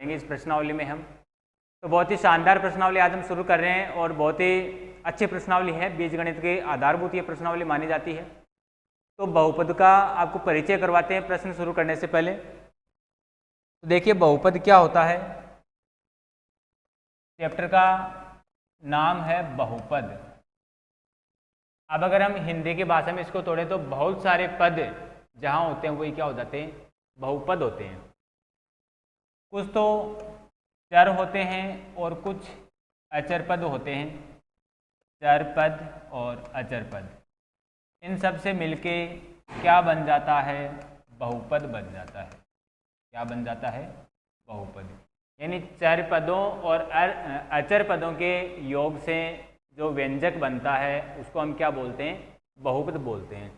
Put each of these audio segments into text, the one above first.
पढ़ेंगे इस प्रश्नावली में हम। तो बहुत ही शानदार प्रश्नावली आज हम शुरू कर रहे हैं और बहुत ही अच्छी प्रश्नावली है, बीजगणित के आधारभूत ये प्रश्नावली मानी जाती है। तो बहुपद का आपको परिचय करवाते हैं प्रश्न शुरू करने से पहले। तो देखिए बहुपद क्या होता है। चैप्टर का नाम है बहुपद। अब अगर हम हिंदी की भाषा में इसको तोड़े तो बहुत सारे पद जहाँ होते हैं वही क्या हो जाते हैं, बहुपद होते हैं। कुछ तो चर होते हैं और कुछ अचर पद होते हैं, चर पद और अचर पद। इन सब से मिलके क्या बन जाता है, बहुपद बन जाता है। क्या बन जाता है, बहुपद। यानी चर पदों और अचर पदों के योग से जो व्यंजक बनता है उसको हम क्या बोलते हैं, बहुपद बोलते हैं।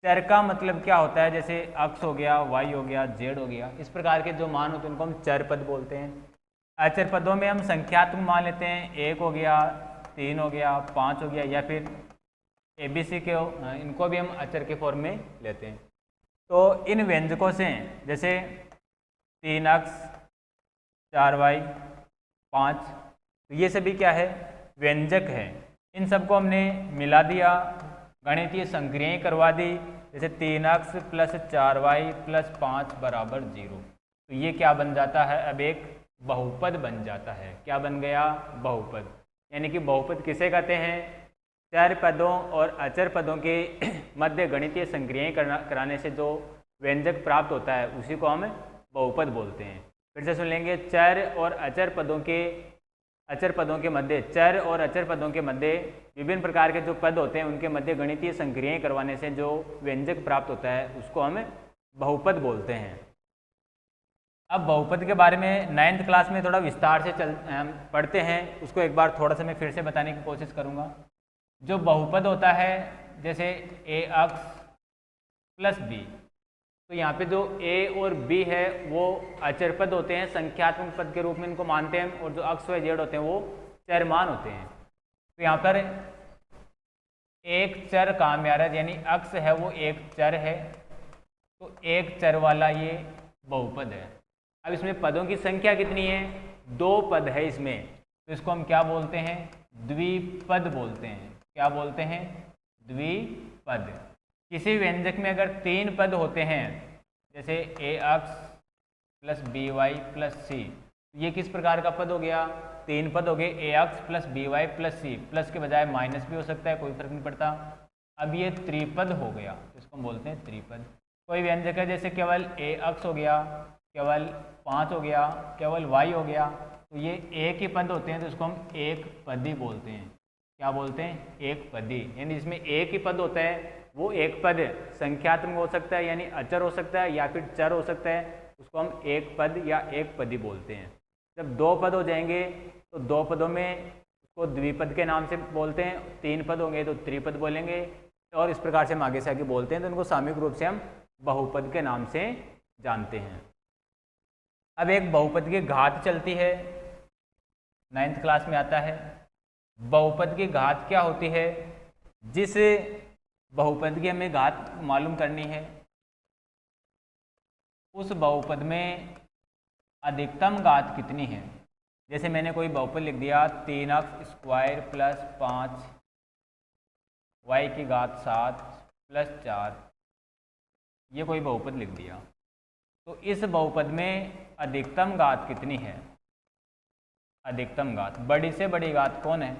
चर का मतलब क्या होता है, जैसे अक्स हो गया, वाई हो गया, जेड हो गया, इस प्रकार के जो मान होते हैं उनको हम चर पद बोलते हैं। अचर पदों में हम संख्यात्मक मान लेते हैं, 1 हो गया, 3 हो गया, 5 हो गया, या फिर ABC के इनको भी हम अचर के फॉर्म में लेते हैं। तो इन व्यंजकों से जैसे 3x 4y 5, तो ये सभी क्या है, व्यंजक है। इन सबको हमने मिला दिया, गणितीय संक्रियाएं करवा दी, जैसे 3x + 4y + 5 = 0। तो ये क्या बन जाता है, अब एक बहुपद बन जाता है। क्या बन गया, बहुपद। यानी कि बहुपद किसे कहते हैं, चर पदों और अचर पदों के मध्य गणितीय संक्रियाएं कराने से जो व्यंजक प्राप्त होता है उसी को हम बहुपद बोलते हैं। फिर से सुन लेंगे, चर और अचर पदों के मध्य, चर और अचर पदों के मध्य विभिन्न प्रकार के जो पद होते हैं उनके मध्य गणितीय संक्रियाएं करवाने से जो व्यंजक प्राप्त होता है उसको हम बहुपद बोलते हैं। अब बहुपद के बारे में 9th क्लास में थोड़ा विस्तार से पढ़ते हैं, उसको एक बार थोड़ा सा मैं फिर से बताने की कोशिश करूँगा। जो बहुपद होता है जैसे ax + b, तो यहाँ पे जो a और b है वो अचर पद होते हैं, संख्यात्मक पद के रूप में इनको मानते हैं, और जो x y z होते हैं वो चर मान होते हैं। तो यहाँ पर एक चर काम आ रहा है, यानी x है वो एक चर है, तो एक चर वाला ये बहुपद है। अब इसमें पदों की संख्या कितनी है, 2 पद है इसमें, तो इसको हम क्या बोलते हैं, द्विपद बोलते हैं। क्या बोलते हैं, द्विपद। किसी व्यंजक में अगर 3 पद होते हैं, जैसे ax + by + c, ये किस प्रकार का पद हो गया, 3 पद हो गए, ax + by + c, प्लस के बजाय माइनस भी हो सकता है, कोई फर्क नहीं पड़ता। अब ये त्रिपद हो गया, इसको हम बोलते हैं त्रिपद। कोई व्यंजक है जैसे केवल ax हो गया, केवल 5 हो गया, केवल y हो गया, तो ये एक ही पद होते हैं, तो इसको हम एक पदी बोलते हैं। क्या बोलते हैं, एक पदी। यानी जिसमें एक ही पद होता है वो एक पद संख्यात्मक हो सकता है, यानी अचर हो सकता है, या फिर चर हो सकता है, उसको हम एक पद या एक पदी बोलते हैं। जब 2 पद हो जाएंगे तो 2 पदों में उसको द्विपद के नाम से बोलते हैं, 3 पद होंगे तो त्रिपद बोलेंगे, और इस प्रकार से हम आगे से आगे बोलते हैं, तो उनको सामूहिक रूप से हम बहुपद के नाम से जानते हैं। अब एक बहुपद की घात चलती है, 9th क्लास में आता है। बहुपद की घात क्या होती है, जिस बहुपद की हमें घात मालूम करनी है उस बहुपद में अधिकतम घात कितनी है। जैसे मैंने कोई बहुपद लिख दिया 3x² + 5 y की घात 7 + 4, ये कोई बहुपद लिख दिया, तो इस बहुपद में अधिकतम घात कितनी है, अधिकतम घात, बड़ी से बड़ी घात कौन है।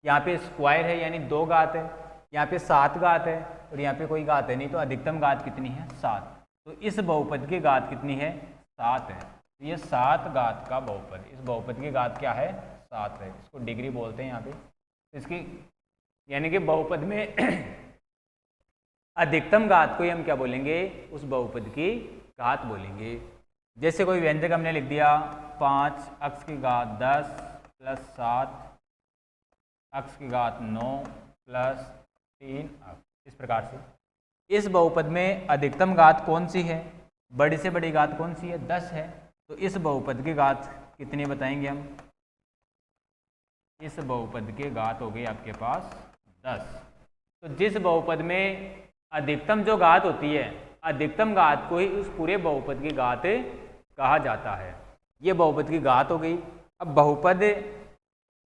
यहाँ पे स्क्वायर है यानी 2 घात है, यहाँ पे 7 घात है, और यहाँ पे कोई घात है नहीं, तो अधिकतम घात कितनी है, 7। तो इस बहुपद की घात कितनी है, 7 है। तो ये 7 घात का बहुपद, इस बहुपद की घात क्या है, 7 है। इसको डिग्री बोलते हैं यहाँ पे। तो इसकी यानी कि बहुपद में अधिकतम घात को ही हम क्या बोलेंगे, उस बहुपद की घात बोलेंगे। जैसे कोई व्यंजक हमने लिख दिया 5x की घात 10 + 7 x की घात 9 + 3x, इस प्रकार से। इस बहुपद में अधिकतम घात कौन सी है, बड़ी से बड़ी घात कौन सी है, 10 है। तो इस बहुपद की घात कितनी बताएंगे हम, इस बहुपद की घात हो गई आपके पास 10। तो जिस बहुपद में अधिकतम जो घात होती है, अधिकतम घात को ही उस पूरे बहुपद की घात कहा जाता है। ये बहुपद की घात हो गई। अब बहुपद,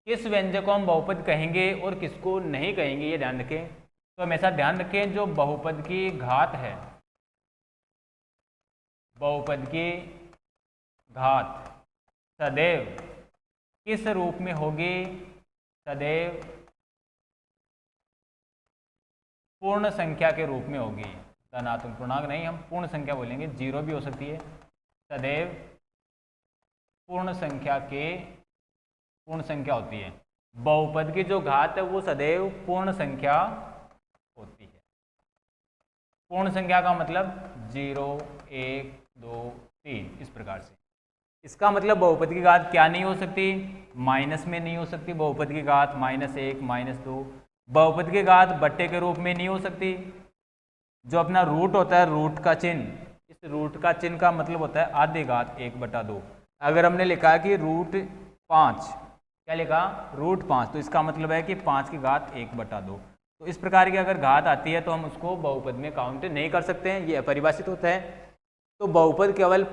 किस व्यंजक को हम बहुपद कहेंगे और किसको नहीं कहेंगे ये ध्यान रखें। तो हमेशा ध्यान रखें जो बहुपद की घात है, बहुपद की घात सदैव किस रूप में होगी, सदैव पूर्ण संख्या के रूप में होगी। धनात्मक पूर्णांक नहीं, हम पूर्ण संख्या बोलेंगे, जीरो भी हो सकती है। सदैव पूर्ण संख्या होती है। बहुपद की जो घात है वो सदैव पूर्ण संख्या होती है। पूर्ण संख्या का मतलब 0, 1, 2, 3 इस प्रकार से। इसका मतलब बहुपद की घात क्या नहीं हो सकती, माइनस में नहीं हो सकती। बहुपद की घात -1, -2। बहुपद की घात बट्टे के रूप में नहीं हो सकती। जो अपना रूट होता है, रूट का चिन्ह, इस रूट का चिन्ह का मतलब होता है आधी घात 1/2। अगर हमने लिखा कि √5, क्या लिखा, √5, तो इसका मतलब है कि 5 की घात 1/2। तो इस प्रकार की अगर घात आती है तो हम उसको बहुपद में काउंट नहीं कर सकते हैं, ये अपरिभाषित होता है। तो बहुपद केवल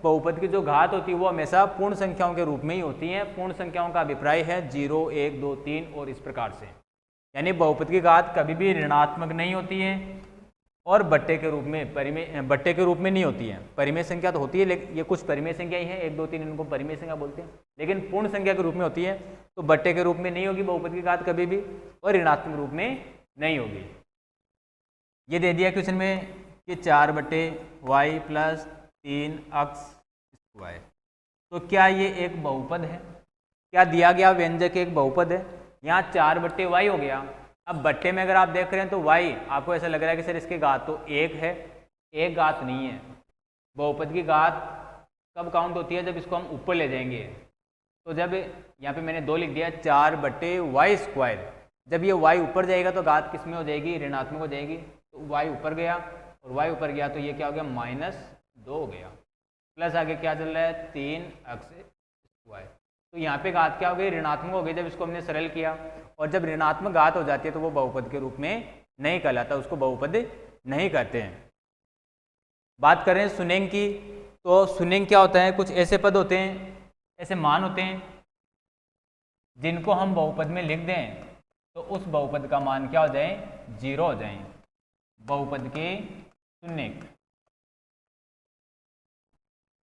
बहुपद की जो घात होती है वो हमेशा पूर्ण संख्याओं के रूप में ही होती हैं। पूर्ण संख्याओं का अभिप्राय है 0, 1, 2, 3 और इस प्रकार से। यानी बहुपद की घात कभी भी ऋणात्मक नहीं होती है और बट्टे के रूप में नहीं होती है। परिमेय संख्या तो होती है, लेकिन ये कुछ परिमेय संख्या ही है, 1, 2, 3 इनको परिमेय संख्या बोलते हैं, लेकिन पूर्ण संख्या के रूप में होती है। तो बट्टे के रूप में नहीं होगी बहुपद की घात कभी भी, और ऋणात्मक रूप में नहीं होगी। ये दे दिया क्वेश्चन में कि 4/y + 3x²। तो क्या ये एक बहुपद है? क्या दिया गया व्यंजक एक बहुपद है? यहाँ 4/y हो गया। अब बट्टे में अगर आप देख रहे हैं तो y, आपको ऐसा लग रहा है कि सर इसकी घात तो 1 है, एक घात नहीं है। बहुपद की घात कब काउंट होती है, जब इसको हम ऊपर ले जाएंगे। तो जब यहाँ पे मैंने 2 लिख दिया, 4/y², जब ये y ऊपर जाएगा तो घात किस में हो जाएगी, ऋणात्मक हो जाएगी। तो y ऊपर गया और y ऊपर गया तो ये क्या हो गया, -2 हो गया। प्लस आगे क्या चल रहा है, 3x²। तो यहाँ पे घात क्या हो गई, ऋणात्मक हो गई जब इसको हमने सरल किया। और जब ऋणात्मक घात हो जाती है तो वो बहुपद के रूप में नहीं कहलाता, उसको बहुपद नहीं कहते हैं। बात करें शून्यंक की, तो शून्यंक क्या होता है, कुछ ऐसे पद होते हैं, ऐसे मान होते हैं जिनको हम बहुपद में लिख दें तो उस बहुपद का मान क्या हो जाए, 0 हो जाए। बहुपद के शून्यंक,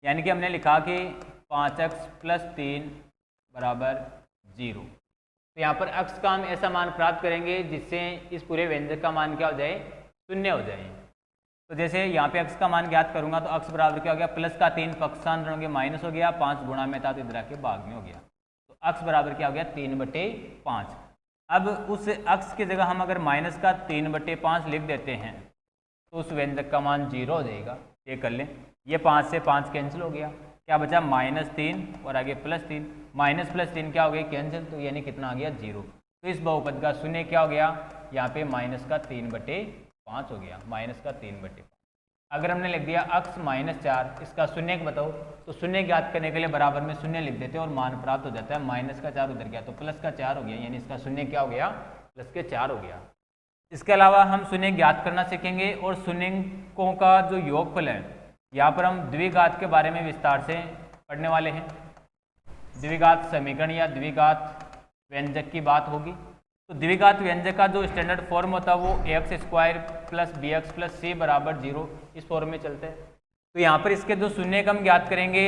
यानी कि हमने लिखा कि 5x + 3 = 0। तो यहाँ पर x का हम ऐसा मान प्राप्त करेंगे जिससे इस पूरे व्यंजक का मान क्या हो जाए, 0 हो जाए। तो जैसे यहाँ पे x का मान ज्ञात करूंगा तो x बराबर क्या हो गया, +3 पक्षांतर होंगे, माइनस हो गया, 5 गुणा में था तो इधर आके भाग में हो गया। तो x बराबर क्या हो गया, 3/5। अब उस x की जगह हम अगर -3/5 लिख देते हैं तो उस व्यंजक का मान 0 हो जाएगा। ये कर लें, ये 5 से 5 कैंसिल हो गया, क्या बचा, -3 और आगे +3, -+3 क्या हो गया, कैंसिल, तो यानी कितना आ गया, 0। तो इस बहुपद का शून्य क्या हो गया, यहाँ पे -3/5 हो गया, -3/5। अगर हमने लिख दिया x -4, इसका शून्य बताओ, तो शून्य ज्ञात करने के लिए बराबर में शून्य लिख देते हैं और मान प्राप्त हो जाता है। -4 उधर गया तो +4 हो गया, यानी इसका शून्य क्या हो गया, +4 हो गया। इसके अलावा हम शून्य ज्ञात करना सीखेंगे और शून्यंकों का जो योगफल है, यहाँ पर हम द्विघात के बारे में विस्तार से पढ़ने वाले हैं। द्विघात समीकरण या द्विघात व्यंजक की बात होगी। तो द्विघात व्यंजक का जो स्टैंडर्ड फॉर्म होता है वो ax² + bx + c = 0, इस फॉर्म में चलते हैं। तो यहाँ पर इसके जो शून्यक हम ज्ञात करेंगे,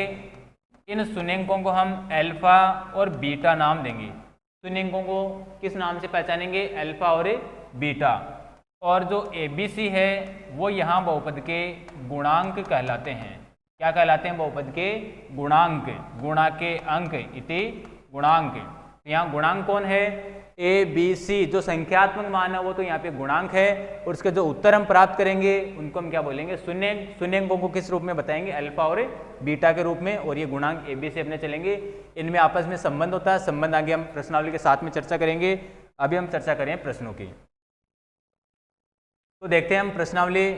इन शून्यंकों को हम अल्फा और बीटा नाम देंगे। शून्यंकों को किस नाम से पहचानेंगे, अल्फा और बीटा। और जो ABC है वो यहाँ बहुपद के गुणांक कहलाते हैं। क्या कहलाते हैं, बहुपद के गुणांक, गुणा के अंक इति गुणांक। तो यहाँ गुणांक कौन है, ABC, जो संख्यात्मक मान है वो तो यहाँ पे गुणांक है, और उसके जो उत्तर हम प्राप्त करेंगे उनको हम क्या बोलेंगे, शून्यंक। शून्यंकों को किस रूप में बताएंगे, अल्फा और बीटा के रूप में, और ये गुणांक ABC अपने चलेंगे। इनमें आपस में संबंध होता है, संबंध आगे हम प्रश्नावली के साथ में चर्चा करेंगे। अभी हम चर्चा करें प्रश्नों की। तो देखते हैं हम प्रश्नावली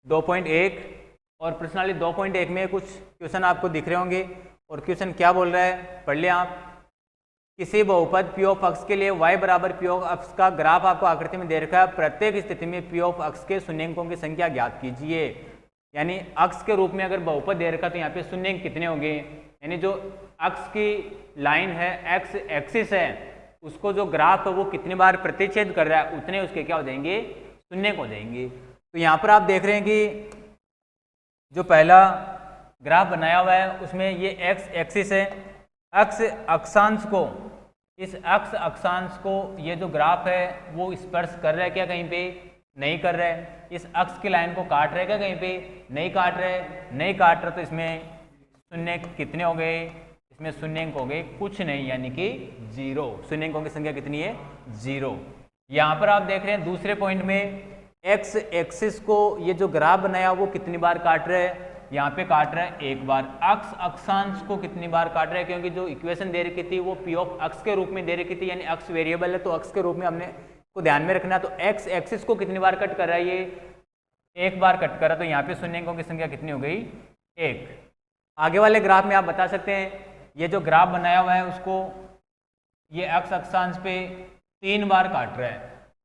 2.1, और प्रश्नावली 2.1 में कुछ क्वेश्चन आपको दिख रहे होंगे। और क्वेश्चन क्या बोल रहा है, पढ़ लें आप। किसी बहुपद P ऑफ x के लिए y = P ऑफ x का ग्राफ आपको आकृति में दे रखा है। प्रत्येक स्थिति में P ऑफ x के शून्यंकों की संख्या ज्ञात कीजिए। यानी अक्ष के रूप में अगर बहुपद दे रखा तो यहाँ पे शून्य कितने होंगे, यानी जो अक्ष की लाइन है, एक्स एक्सिस है, उसको जो ग्राफ है वो कितनी बार प्रतिच्छेद कर रहा है उतने उसके क्या हो जाएंगे, शून्य हो जाएंगे। तो यहाँ पर आप देख रहे हैं कि जो पहला ग्राफ बनाया हुआ है उसमें ये एक्स एक्सिस है, अक्ष अक्षांश को, इस अक्ष अक्षांश को ये जो ग्राफ है वो स्पर्श कर रहा है क्या, कहीं पे नहीं कर रहा है। इस अक्ष की लाइन को काट रहा है क्या, कहीं पे नहीं काट रहा है, नहीं काट रहा, तो इसमें शून्य कितने हो गए, इसमें शून्यंक हो गए कुछ नहीं, यानी कि 0। शून्यंकों की संख्या कितनी है, 0। यहाँ पर आप देख रहे हैं दूसरे पॉइंट में एक्स एक्सिस को ये जो ग्राफ बनाया वो कितनी बार काट रहा है, यहाँ पे काट रहा है एक बार। अक्ष अक्षांश को कितनी बार काट रहा है, क्योंकि जो इक्वेशन दे रखी थी वो पी ऑफ अक्ष के रूप में दे रखी थी, यानी अक्ष वेरिएबल है तो अक्ष के रूप में हमने को ध्यान में रखना। तो एक्स एक्सिस को कितनी बार कट कर रहा है, ये एक बार कट कर रहा है, तो यहाँ पे शून्यंकों की संख्या कितनी हो गई, 1। आगे वाले ग्राफ में आप बता सकते हैं ये जो ग्राफ बनाया हुआ है उसको ये अक्ष अक्षांश पे 3 बार काट रहा है,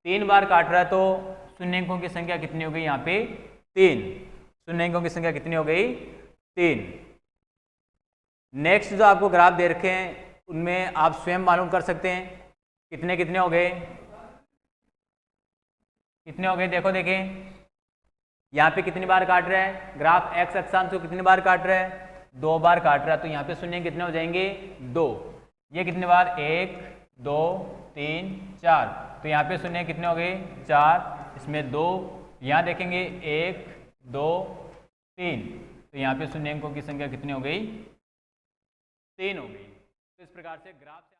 3 बार काट रहा है, तो शून्यंकों की संख्या कितनी हो गई, यहाँ पे 3। शून्यंकों की संख्या कितनी हो गई, 3। नेक्स्ट जो आपको ग्राफ दे रखे हैं उनमें आप स्वयं मालूम कर सकते हैं कितने कितने हो गए, कितने हो गए। देखो देखें यहाँ पे कितनी बार काट रहा है ग्राफ, एक्स अक्षांश को कितनी बार काट रहा है, 2 बार काट रहा है, तो यहाँ पे शून्य कितने हो जाएंगे, 2। ये कितनी बार, 1 2 3 4, तो यहाँ पे शून्य कितने हो गए, 4, इसमें 2, यहाँ देखेंगे 1 2 3, तो यहाँ पे शून्यंकों की संख्या कितनी हो गई, 3 हो गई। तो इस प्रकार से ग्राफ से